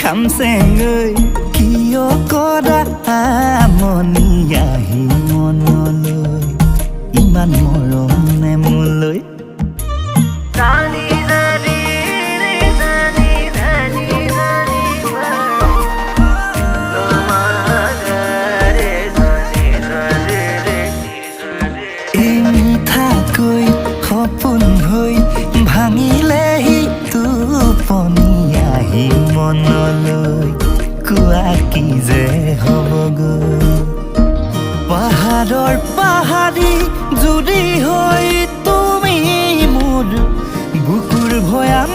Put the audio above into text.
খামচেঙৈ কিয় কৰা আমনি আহি মনলৈ ইমান মৰম নে মোলৈ মিঠাকৈ সপোন হৈ ভাঙিলেহি টোপনি আহি মনলৈ কোৱা কি যে হ'বগৈ পাহাৰৰ পাহাৰী জুৰি হৈ তুমি মোৰ বুকুৰ ভৈয়াম